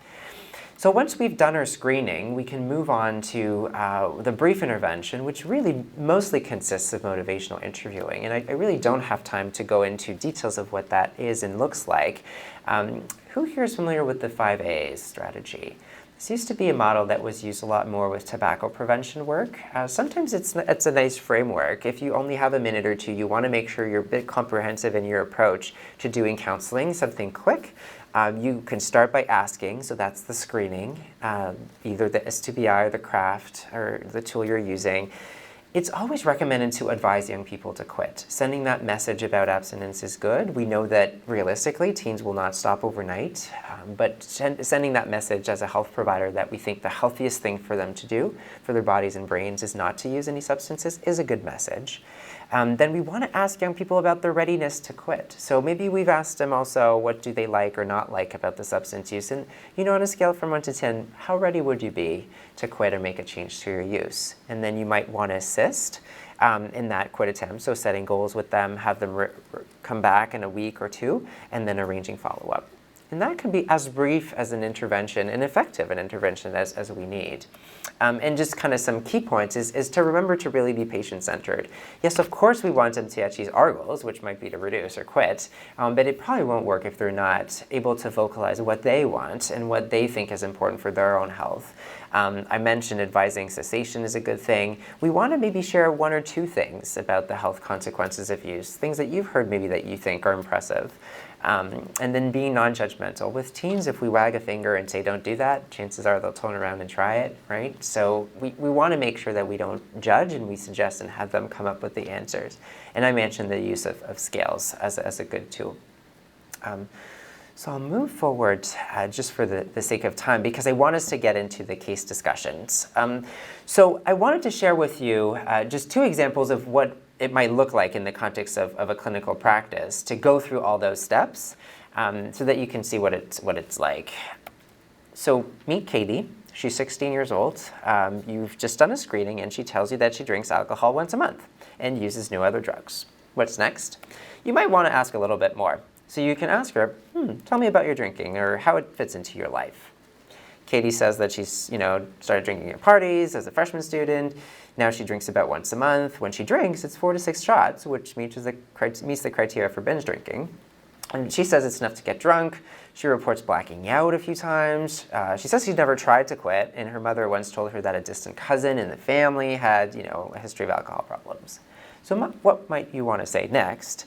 So once we've done our screening, we can move on to the brief intervention, which really mostly consists of motivational interviewing. And I really don't have time to go into details of what that is and looks like. Who here is familiar with the 5 A's strategy? This used to be a model that was used a lot more with tobacco prevention work. Sometimes it's a nice framework. If you only have a minute or two, you want to make sure you're a bit comprehensive in your approach to doing counseling, something quick. You can start by asking, so that's the screening, either the S2BI or the CRAFFT or the tool you're using. It's always recommended to advise young people to quit. Sending that message about abstinence is good. We know that realistically, teens will not stop overnight, but sending that message as a health provider that we think the healthiest thing for them to do, for their bodies and brains, is not to use any substances is a good message. Then we want to ask young people about their readiness to quit. So maybe we've asked them also, what do they like or not like about the substance use? And on a scale from 1 to 10, how ready would you be to quit or make a change to your use? And then you might want to assist in that quit attempt. So setting goals with them, have them come back in a week or two, and then arranging follow-up. And that can be as brief as an intervention and effective an intervention as we need. And just kind of some key points is to remember to really be patient-centered. Yes, of course we want them to achieve our goals, which might be to reduce or quit, but it probably won't work if they're not able to vocalize what they want and what they think is important for their own health. I mentioned advising cessation is a good thing. We want to maybe share 1 or 2 things about the health consequences of use, things that you've heard maybe that you think are impressive. And then being non-judgmental. With teens, if we wag a finger and say don't do that, chances are they'll turn around and try it, right? So we want to make sure that we don't judge and we suggest and have them come up with the answers. And I mentioned the use of scales as a good tool. So I'll move forward just for the sake of time because I want us to get into the case discussions. So I wanted to share with you just 2 examples of what it might look like in the context of a clinical practice to go through all those steps so that you can see what it's like. So meet Katie. She's 16 years old. You've just done a screening and she tells you that she drinks alcohol once a month and uses no other drugs. What's next? You might want to ask a little bit more. So you can ask her, tell me about your drinking or how it fits into your life. Katie says that she's, started drinking at parties as a freshman student. Now she drinks about once a month. When she drinks, it's 4 to 6 shots, which meets the criteria for binge drinking. And she says it's enough to get drunk. She reports blacking out a few times. She says she's never tried to quit, and her mother once told her that a distant cousin in the family had, a history of alcohol problems. So what might you want to say next?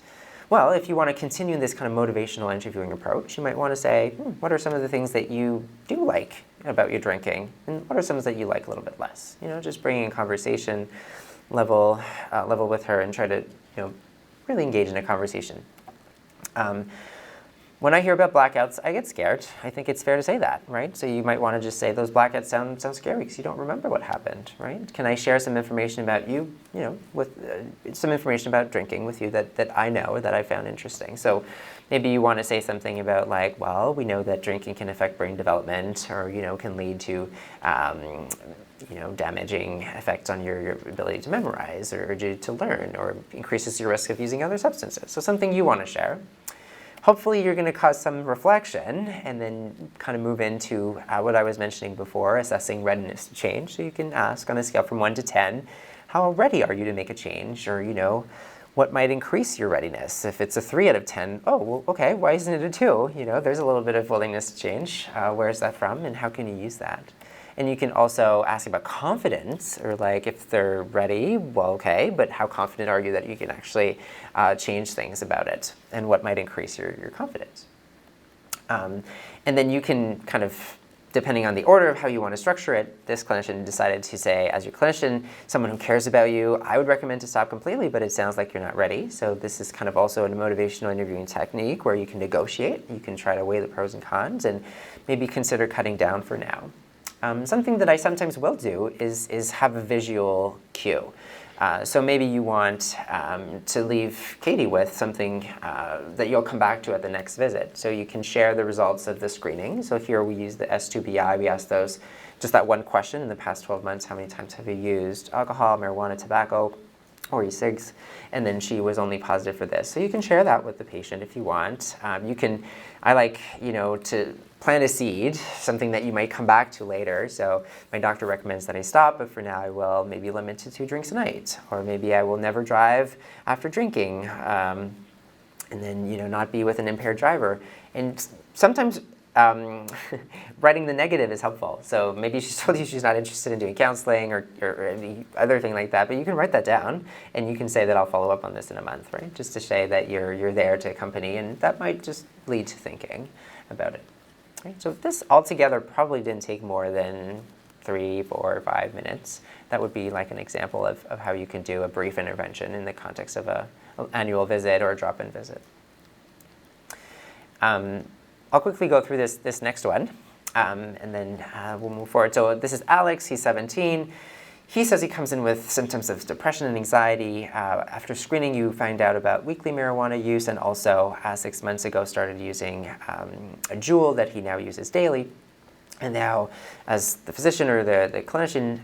Well, if you want to continue this kind of motivational interviewing approach, you might want to say, what are some of the things that you do like about your drinking? And what are some that you like a little bit less? Just bringing a conversation level with her and try to, really engage in a conversation. When I hear about blackouts, I get scared. I think it's fair to say that, right? So you might want to just say those blackouts sound scary because you don't remember what happened, right? Can I share some information about you, with some information about drinking with you that I know or that I found interesting? So maybe you want to say something about like, well, we know that drinking can affect brain development or, can lead to, damaging effects on your ability to memorize or to learn or increases your risk of using other substances. So something you want to share. Hopefully you're going to cause some reflection and then kind of move into what I was mentioning before, assessing readiness to change. So you can ask on a scale from 1 to 10, how ready are you to make a change? Or, what might increase your readiness? If it's a 3 out of 10, oh, well, okay, why isn't it a 2? There's a little bit of willingness to change. Where's that from and how can you use that? And you can also ask about confidence, or like if they're ready, well, okay, but how confident are you that you can actually change things about it, and what might increase your confidence? And then you can kind of, depending on the order of how you want to structure it, this clinician decided to say, as your clinician, someone who cares about you, I would recommend to stop completely, but it sounds like you're not ready. So this is kind of also a motivational interviewing technique where you can negotiate, you can try to weigh the pros and cons, and maybe consider cutting down for now. Something that I sometimes will do is have a visual cue. So maybe you want to leave Katie with something that you'll come back to at the next visit. So you can share the results of the screening. So here we use the S2BI. We ask those, just that one question, in the past 12 months, how many times have you used alcohol, marijuana, tobacco, or e-cigs? And then she was only positive for this. So you can share that with the patient if you want. I like, to plant a seed, something that you might come back to later. So my doctor recommends that I stop, but for now I will maybe limit to 2 drinks a night. Or maybe I will never drive after drinking, and then not be with an impaired driver. And sometimes writing the negative is helpful. So maybe she's told you she's not interested in doing counseling or any other thing like that, but you can write that down and you can say that I'll follow up on this in a month, right? Just to say that you're there to accompany, and that might just lead to thinking about it. Right? So this altogether probably didn't take more than 3, 4, 5 minutes. That would be like an example of how you can do a brief intervention in the context of an annual visit or a drop-in visit. I'll quickly go through this next one, and then we'll move forward. So this is Alex. He's 17. He says he comes in with symptoms of depression and anxiety. After screening, you find out about weekly marijuana use, and also 6 months ago started using a Juul that he now uses daily. And now, as the physician or the clinician,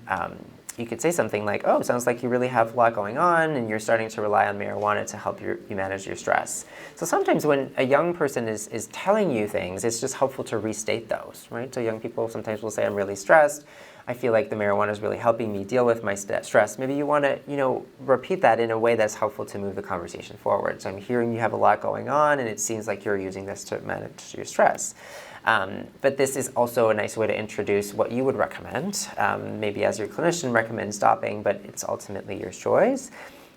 you could say something like, oh, sounds like you really have a lot going on, and you're starting to rely on marijuana to help you manage your stress. So sometimes when a young person is telling you things, it's just helpful to restate those, right? So young people sometimes will say, I'm really stressed. I feel like the marijuana is really helping me deal with my stress. Maybe you want to, repeat that in a way that's helpful to move the conversation forward. So I'm hearing you have a lot going on, and it seems like you're using this to manage your stress. But this is also a nice way to introduce what you would recommend. Maybe as your clinician recommend stopping, but it's ultimately your choice.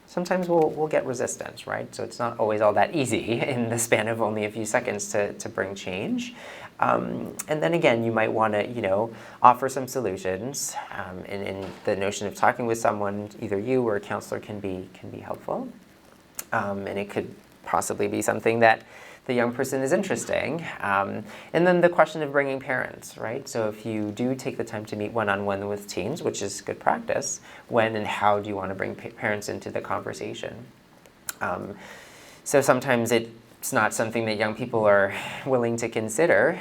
Sometimes we'll get resistance, right? So it's not always all that easy in the span of only a few seconds to bring change. And then again, you might want to, offer some solutions. And the notion of talking with someone, either you or a counselor, can be helpful. And it could possibly be something that the young person is interesting. And then the question of bringing parents, right? So if you do take the time to meet one-on-one with teens, which is good practice, when and how do you want to bring parents into the conversation? So sometimes it's not something that young people are willing to consider,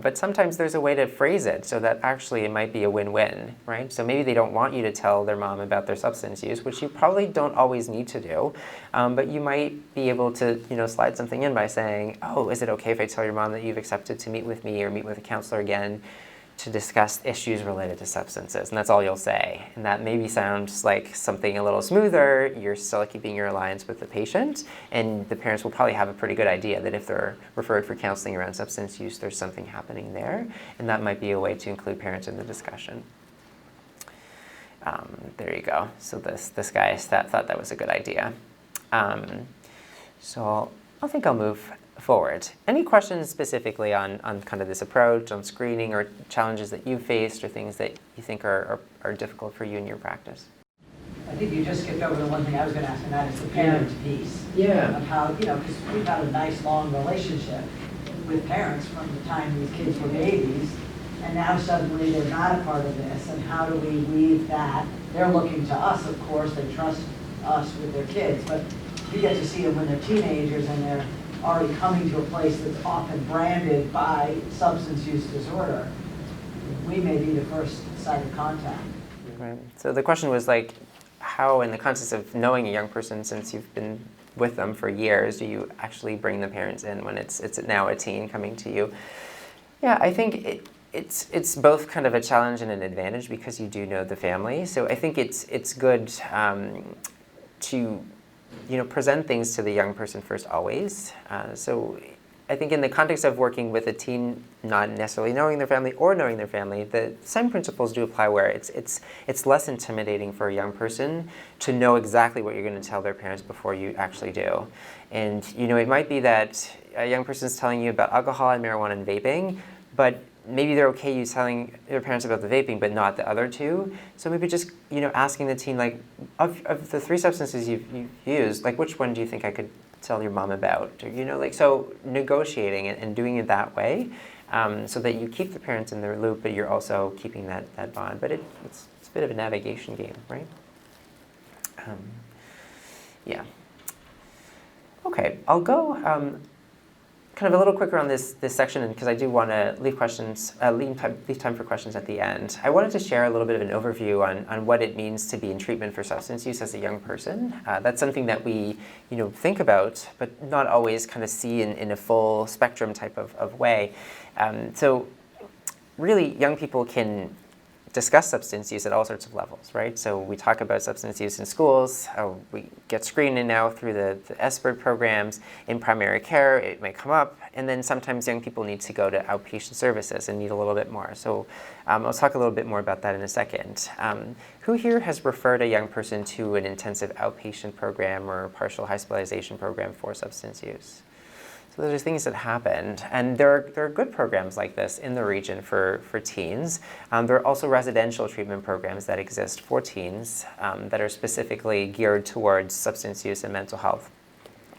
but sometimes there's a way to phrase it so that actually it might be a win-win, right? So maybe they don't want you to tell their mom about their substance use, which you probably don't always need to do, but you might be able to, slide something in by saying, oh, is it okay if I tell your mom that you've accepted to meet with me or meet with a counselor again to discuss issues related to substances? And that's all you'll say. And that maybe sounds like something a little smoother. You're still keeping your alliance with the patient, and the parents will probably have a pretty good idea that if they're referred for counseling around substance use, there's something happening there, and that might be a way to include parents in the discussion. There you go. So this guy thought that was a good idea. So I think I'll move forward. Any questions specifically on kind of this approach, on screening, or challenges that you've faced, or things that you think are difficult for you in your practice? I think you just skipped over the one thing I was going to ask, and that is the parents piece. Yeah. Of how, because we've had a nice long relationship with parents from the time these kids were babies, and now suddenly they're not a part of this, and how do we weave that? They're looking to us, of course, they trust us with their kids, but you get to see them when they're teenagers and they're already coming to a place that's often branded by substance use disorder. We may be the first site of contact. Right. So the question was like, how in the context of knowing a young person since you've been with them for years, do you actually bring the parents in when it's now a teen coming to you? Yeah, I think it's both kind of a challenge and an advantage because you do know the family. So I think it's good to present things to the young person first always. So I think in the context of working with a teen not necessarily knowing their family or knowing their family, the same principles do apply where it's less intimidating for a young person to know exactly what you're going to tell their parents before you actually do. And it might be that a young person is telling you about alcohol and marijuana and vaping, but maybe they're okay you telling their parents about the vaping, but not the other two. So maybe just asking the teen, like, of the 3 substances you've used, like, which one do you think I could tell your mom about? Or, so negotiating it and doing it that way, so that you keep the parents in their loop, but you're also keeping that bond. But it's a bit of a navigation game, right? Yeah. Okay, I'll go kind of a little quicker on this section because I do want to leave time for questions at the end. I wanted to share a little bit of an overview on what it means to be in treatment for substance use as a young person. That's something that we think about, but not always kind of see in a full spectrum type of way. So really, young people can discuss substance use at all sorts of levels, right? So we talk about substance use in schools. We get screened in now through the SBIRT programs. In primary care, it may come up. And then sometimes young people need to go to outpatient services and need a little bit more. So I'll talk a little bit more about that in a second. Who here has referred a young person to an intensive outpatient program or partial hospitalization program for substance use? So those are things that happened, and there are good programs like this in the region for teens. There are also residential treatment programs that exist for teens that are specifically geared towards substance use and mental health.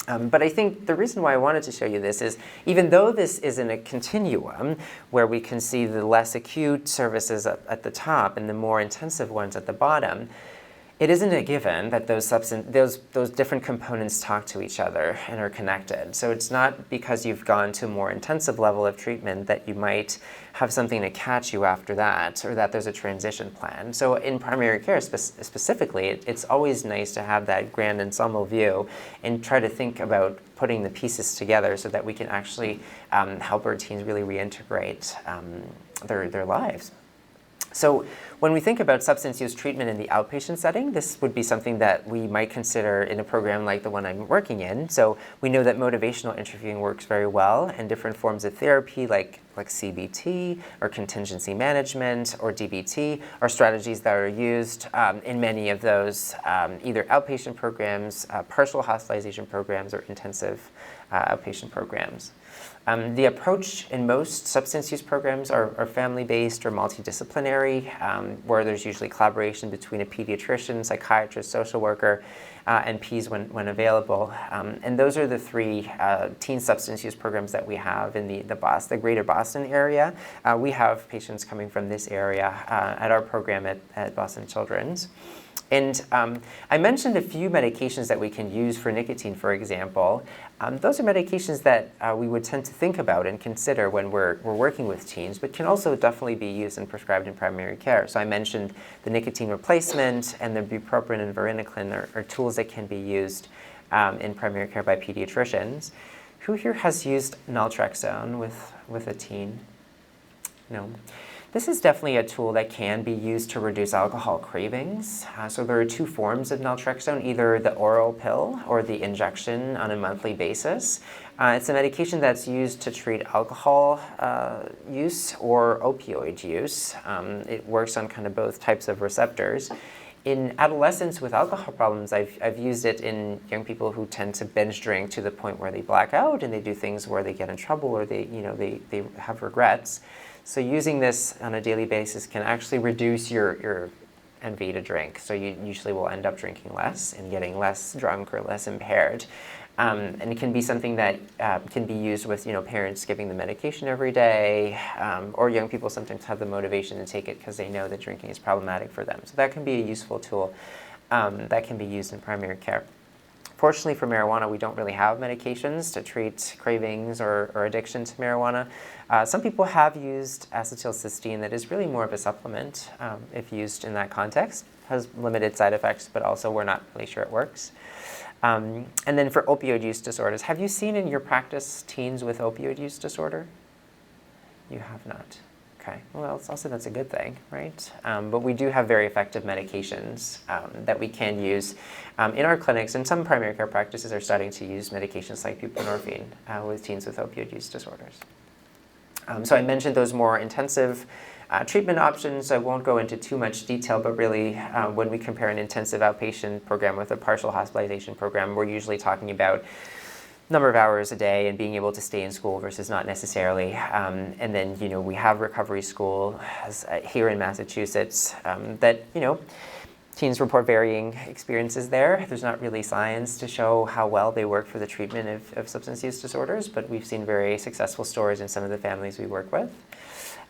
But I think the reason why I wanted to show you this is, even though this is in a continuum where we can see the less acute services at the top and the more intensive ones at the bottom, it isn't a given that those different components talk to each other and are connected. So it's not because you've gone to a more intensive level of treatment that you might have something to catch you after that, or that there's a transition plan. So in primary care specifically, it's always nice to have that grand ensemble view and try to think about putting the pieces together so that we can actually help our teens really reintegrate their lives. So when we think about substance use treatment in the outpatient setting, this would be something that we might consider in a program like the one I'm working in. So we know that motivational interviewing works very well, and different forms of therapy like CBT or contingency management or DBT are strategies that are used in many of those either outpatient programs, partial hospitalization programs, or intensive outpatient programs. The approach in most substance use programs are family-based or multidisciplinary, where there's usually collaboration between a pediatrician, psychiatrist, social worker, and Ps when available. And those are the three teen substance use programs that we have in the greater Boston area. We have patients coming from this area at our program at Boston Children's. And I mentioned a few medications that we can use for nicotine, for example. Those are medications that we would tend to think about and consider when we're working with teens, but can also definitely be used and prescribed in primary care. So I mentioned the nicotine replacement and the bupropion and varenicline are tools that can be used in primary care by pediatricians. Who here has used naltrexone with a teen? No. This is definitely a tool that can be used to reduce alcohol cravings. So there are two forms of naltrexone, either the oral pill or the injection on a monthly basis. It's a medication that's used to treat alcohol use or opioid use. It works on kind of both types of receptors. In adolescents with alcohol problems, I've used it in young people who tend to binge drink to the point where they black out and they do things where they get in trouble or they have regrets. So using this on a daily basis can actually reduce your NV to drink. So you usually will end up drinking less and getting less drunk or less impaired. And it can be something that can be used with parents giving the medication every day, or young people sometimes have the motivation to take it because they know that drinking is problematic for them. So that can be a useful tool that can be used in primary care. Fortunately for marijuana, we don't really have medications to treat cravings or addiction to marijuana. Some people have used acetylcysteine that is really more of a supplement if used in that context. Has limited side effects, but also we're not really sure it works. And then for opioid use disorders, have you seen in your practice teens with opioid use disorder? You have not. Okay, well, also that's a good thing, right? But we do have very effective medications that we can use in our clinics, and some primary care practices are starting to use medications like buprenorphine with teens with opioid use disorders. So I mentioned those more intensive treatment options. I won't go into too much detail, but really when we compare an intensive outpatient program with a partial hospitalization program, we're usually talking about number of hours a day and being able to stay in school versus not necessarily. And then, we have recovery school here in Massachusetts that, teens report varying experiences there. There's not really science to show how well they work for the treatment of substance use disorders, but we've seen very successful stories in some of the families we work with.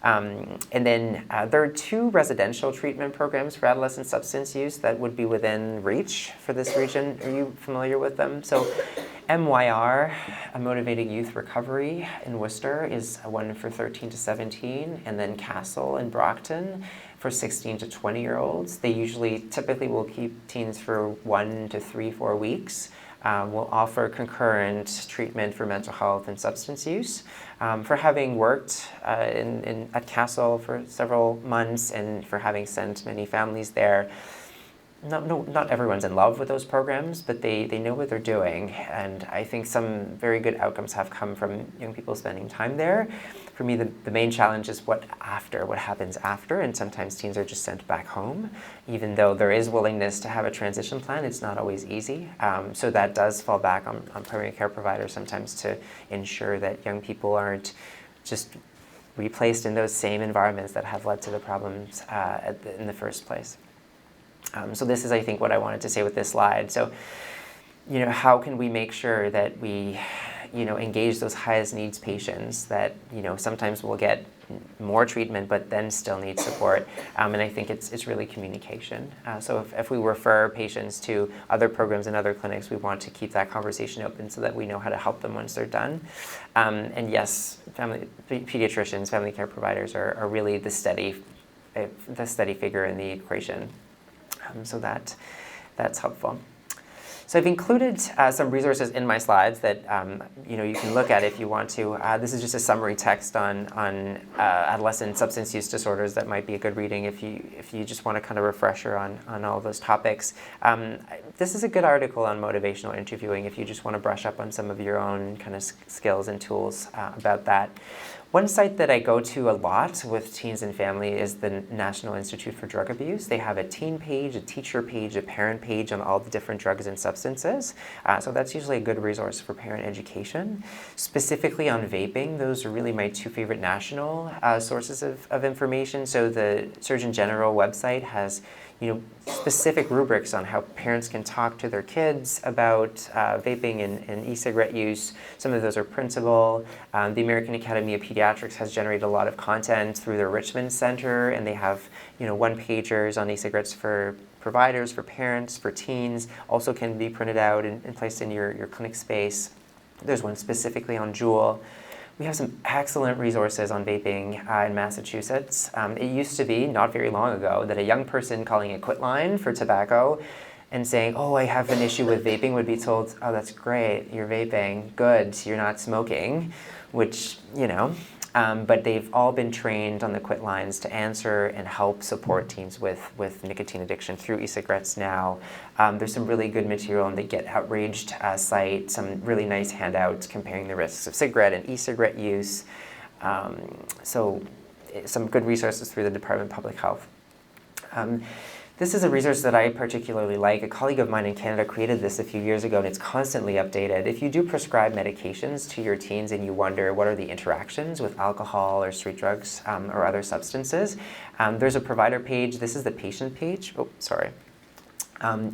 And then there are two residential treatment programs for adolescent substance use that would be within reach for this region. Are you familiar with them? So MYR, a Motivated Youth Recovery in Worcester, is one for 13 to 17, and then Castle in Brockton for 16 to 20-year-olds. They typically will keep teens for 1 to 4 weeks. We'll offer concurrent treatment for mental health and substance use. For having worked at Castle for several months and for having sent many families there, not everyone's in love with those programs, but they know what they're doing. And I think some very good outcomes have come from young people spending time there. For me, the main challenge is what happens after, and sometimes teens are just sent back home. Even though there is willingness to have a transition plan, it's not always easy. So that does fall back on primary care providers sometimes to ensure that young people aren't just replaced in those same environments that have led to the problems in the first place. So this is, I think, what I wanted to say with this slide. So, how can we make sure that we, engage those highest needs patients that, sometimes will get more treatment but then still need support? And I think it's really communication. So if we refer patients to other programs and other clinics, we want to keep that conversation open so that we know how to help them once they're done. And yes, pediatricians, family care providers are really the steady figure in the equation. So that's helpful. So I've included some resources in my slides that you can look at if you want to. This is just a summary text on adolescent substance use disorders that might be a good reading if you just want a kind of refresher on all of those topics. This is a good article on motivational interviewing if you just want to brush up on some of your own kind of skills and tools about that. One site that I go to a lot with teens and family is the National Institute for Drug Abuse. They have a teen page, a teacher page, a parent page on all the different drugs and substances. So that's usually a good resource for parent education. Specifically on vaping, those are really my two favorite national sources of information. So the Surgeon General website has specific rubrics on how parents can talk to their kids about vaping and e-cigarette use. Some of those are printable. The American Academy of Pediatrics has generated a lot of content through their Richmond Center, and they have one-pagers on e-cigarettes for providers, for parents, for teens. Also can be printed out and placed in your clinic space. There's one specifically on Juul. We have some excellent resources on vaping in Massachusetts. It used to be, not very long ago, that a young person calling a quit line for tobacco and saying, oh, I have an issue with vaping, would be told, oh, that's great, you're vaping, good, you're not smoking, which, but they've all been trained on the quit lines to answer and help support teens with nicotine addiction through e-cigarettes now. There's some really good material on the Get Outraged site, some really nice handouts comparing the risks of cigarette and e-cigarette use. So some good resources through the Department of Public Health. This is a resource that I particularly like. A colleague of mine in Canada created this a few years ago, and it's constantly updated. If you do prescribe medications to your teens and you wonder what are the interactions with alcohol or street drugs or other substances, there's a provider page. This is the patient page. Oh, sorry.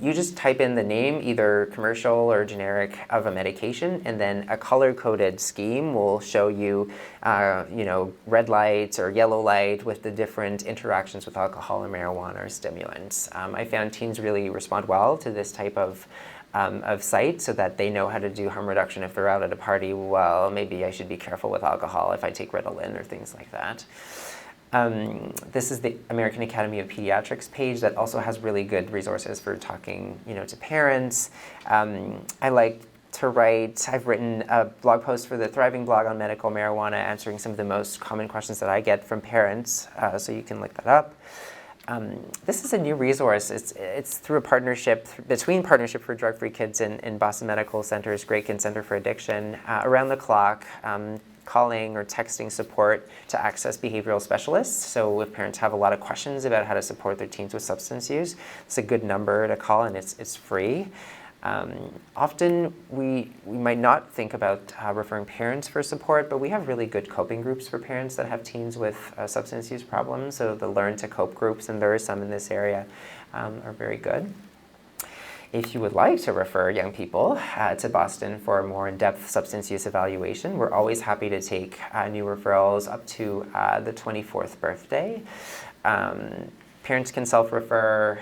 You just type in the name, either commercial or generic, of a medication, and then a color-coded scheme will show you, red light or yellow light with the different interactions with alcohol and marijuana or stimulants. I found teens really respond well to this type of site so that they know how to do harm reduction if they're out at a party. Well, maybe I should be careful with alcohol if I take Ritalin or things like that. This is the American Academy of Pediatrics page that also has really good resources for talking, to parents. I like to write. I've written a blog post for the Thriving blog on medical marijuana, answering some of the most common questions that I get from parents, so you can look that up. This is a new resource. It's through a partnership between Partnership for Drug-Free Kids and Boston Medical Center's Graykin Center for Addiction, around the clock. Calling or texting support to access behavioral specialists. So if parents have a lot of questions about how to support their teens with substance use, it's a good number to call, and it's free. Often we might not think about referring parents for support, but we have really good coping groups for parents that have teens with substance use problems. So the Learn to Cope groups, and there are some in this area, are very good. If you would like to refer young people to Boston for a more in-depth substance use evaluation, we're always happy to take new referrals up to the 24th birthday. Parents can self-refer.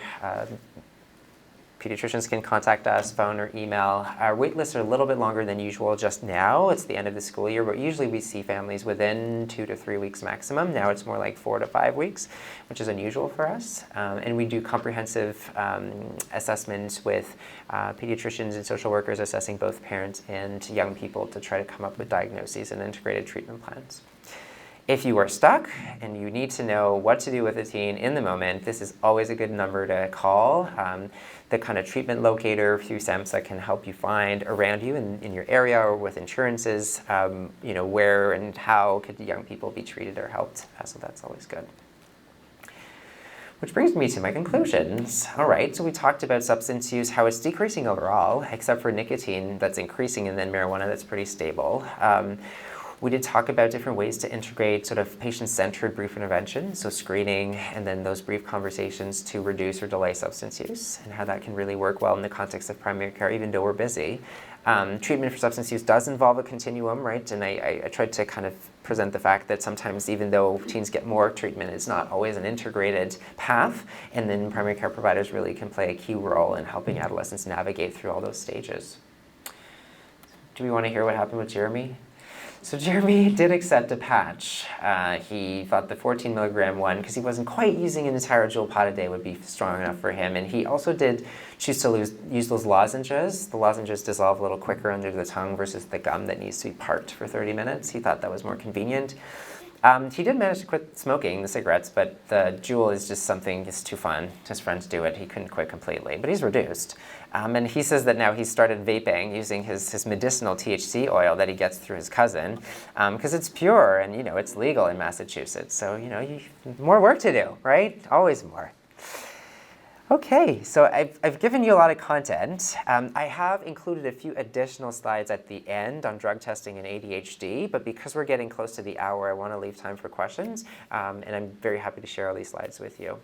Pediatricians can contact us, phone or email. Our wait lists are a little bit longer than usual just now. It's the end of the school year, but usually we see families within 2 to 3 weeks maximum. Now it's more like 4 to 5 weeks, which is unusual for us. And we do comprehensive assessments with pediatricians and social workers assessing both parents and young people to try to come up with diagnoses and integrated treatment plans. If you are stuck and you need to know what to do with a teen in the moment, this is always a good number to call. The kind of treatment locator through SAMHSA can help you find around you in your area or with insurances, where and how could young people be treated or helped. So that's always good. Which brings me to my conclusions. All right, so we talked about substance use, how it's decreasing overall, except for nicotine that's increasing and then marijuana that's pretty stable. We did talk about different ways to integrate sort of patient-centered brief intervention, so screening and then those brief conversations to reduce or delay substance use, and how that can really work well in the context of primary care, even though we're busy. Treatment for substance use does involve a continuum, right? And I tried to kind of present the fact that sometimes even though teens get more treatment, it's not always an integrated path, and then primary care providers really can play a key role in helping adolescents navigate through all those stages. Do we want to hear what happened with Jeremy? So Jeremy did accept a patch. He thought the 14 milligram one, because he wasn't quite using an entire Juul pod a day, would be strong enough for him. And he also did choose to use those lozenges. The lozenges dissolve a little quicker under the tongue versus the gum that needs to be parked for 30 minutes. He thought that was more convenient. He did manage to quit smoking the cigarettes, but the Juul is just something, it's too fun. His friends do it. He couldn't quit completely, but he's reduced. And he says that now he's started vaping using his medicinal THC oil that he gets through his cousin, because it's pure and, it's legal in Massachusetts. So, more work to do, right? Always more. Okay, so I've given you a lot of content. I have included a few additional slides at the end on drug testing and ADHD, but because we're getting close to the hour, I want to leave time for questions, and I'm very happy to share all these slides with you.